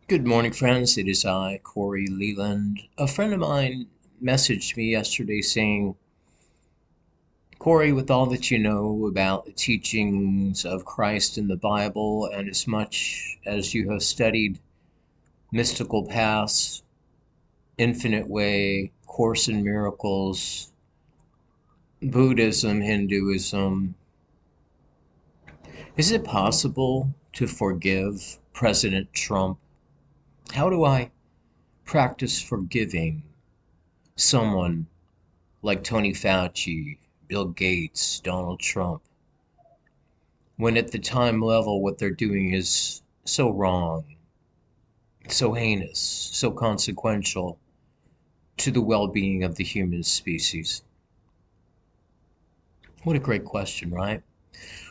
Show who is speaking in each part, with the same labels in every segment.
Speaker 1: Good morning, friends. It is I, Corey Leland. A friend of mine messaged me yesterday saying, Corey, with all that you know about the teachings of Christ in the Bible, and as much as you have studied mystical paths, infinite way, Course in Miracles, Buddhism, Hinduism, is it possible to forgive President Trump? How do I practice forgiving someone like Tony Fauci, Bill Gates, Donald Trump, when at the time level what they're doing is so wrong, so heinous, so consequential to the well-being of the human species? What a great question, right?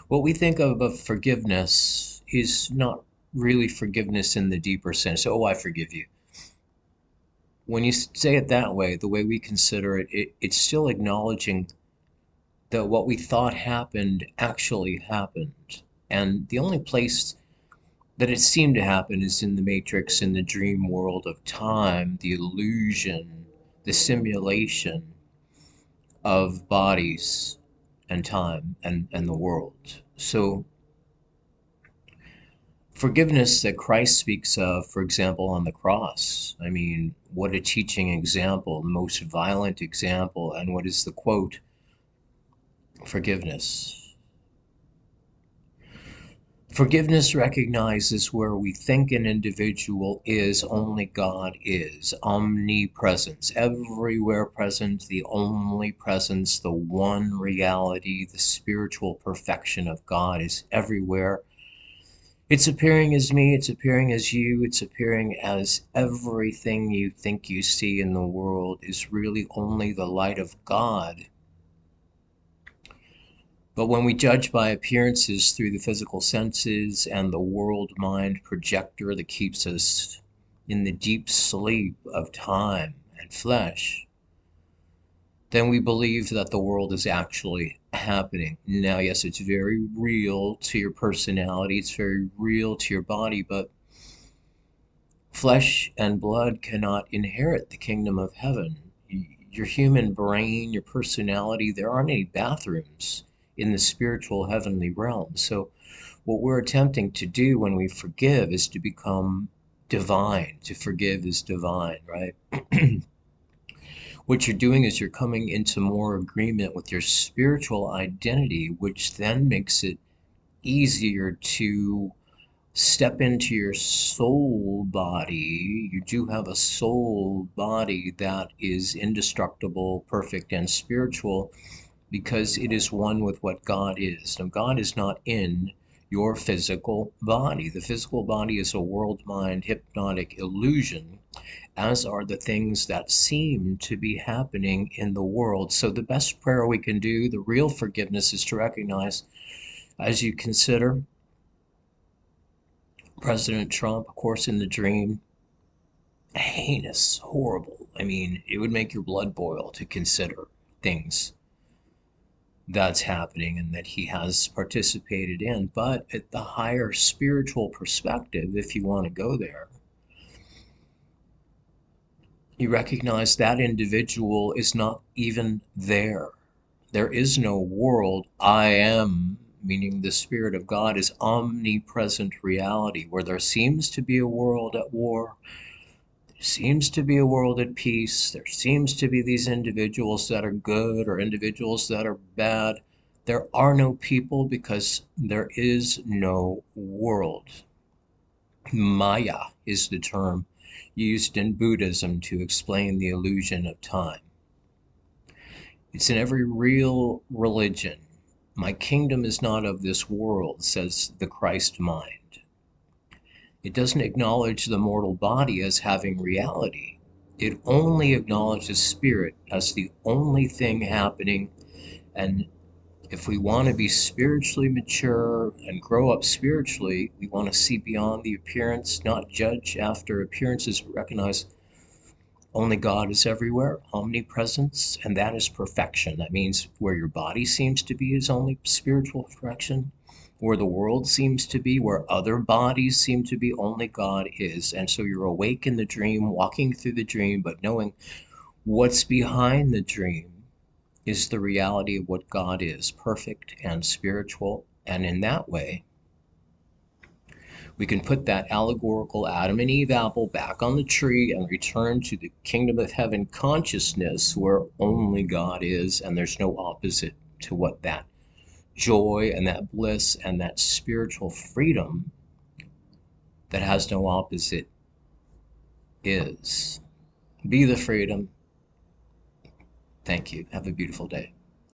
Speaker 1: What we think of forgiveness is not really forgiveness in the deeper sense. Oh, I forgive you. When you say it that way, the way we consider it's still acknowledging that what we thought happened actually happened. And the only place that it seemed to happen is in the matrix, in the dream world of time, the illusion, the simulation of bodies and time and the world. So forgiveness that Christ speaks of, for example, on the cross, I mean, what a teaching example, the most violent example. And what is the quote? Forgiveness. Forgiveness recognizes where we think an individual is, only God is. Omnipresence, everywhere present, the only presence, the one reality, the spiritual perfection of God is everywhere. It's appearing as me, it's appearing as you, it's appearing as everything you think you see in the world is really only the light of God. But when we judge by appearances through the physical senses and the world mind projector that keeps us in the deep sleep of time and flesh, then we believe that the world is actually happening. Now, yes, it's very real to your personality, it's very real to your body, but flesh and blood cannot inherit the kingdom of heaven. Your human brain, your personality, there aren't any bathrooms in the spiritual heavenly realm. So what we're attempting to do when we forgive is to become divine. To forgive is divine, right? What you're doing is you're coming into more agreement with your spiritual identity, which then makes it easier to step into your soul body. You do have a soul body that is indestructible, perfect, and spiritual because it is one with what God is. Now, God is not in your physical body. The physical body is a world mind hypnotic illusion, as are the things that seem to be happening in the world. So, the best prayer we can do, the real forgiveness, is to recognize as you consider President Trump, of course, in the dream, heinous, horrible. I mean, it would make your blood boil to consider things that's happening and that he has participated in. But at the higher spiritual perspective, if you want to go there, you recognize that individual is not even there. There is no world. I am, meaning the Spirit of God, is omnipresent reality. Where there seems to be a world at war, there seems to be a world at peace, there seems to be these individuals that are good or individuals that are bad. There are no people because there is no world. Maya is the term used in Buddhism to explain the illusion of time. It's in every real religion. My kingdom is not of this world, says the Christ mind. It doesn't acknowledge the mortal body as having reality. It only acknowledges spirit as the only thing happening. And if we want to be spiritually mature and grow up spiritually, we want to see beyond the appearance, not judge after appearances, but recognize only God is everywhere, omnipresence, and that is perfection. That means where your body seems to be is only spiritual perfection. where the world seems to be, where other bodies seem to be, only God is. And so you're awake in the dream, walking through the dream, but knowing what's behind the dream is the reality of what God is, perfect and spiritual. And in that way, we can put that allegorical Adam and Eve apple back on the tree and return to the kingdom of heaven consciousness where only God is, and there's no opposite to what that joy and that bliss and that spiritual freedom that has no opposite is. Be the freedom. Thank you. Have a beautiful day.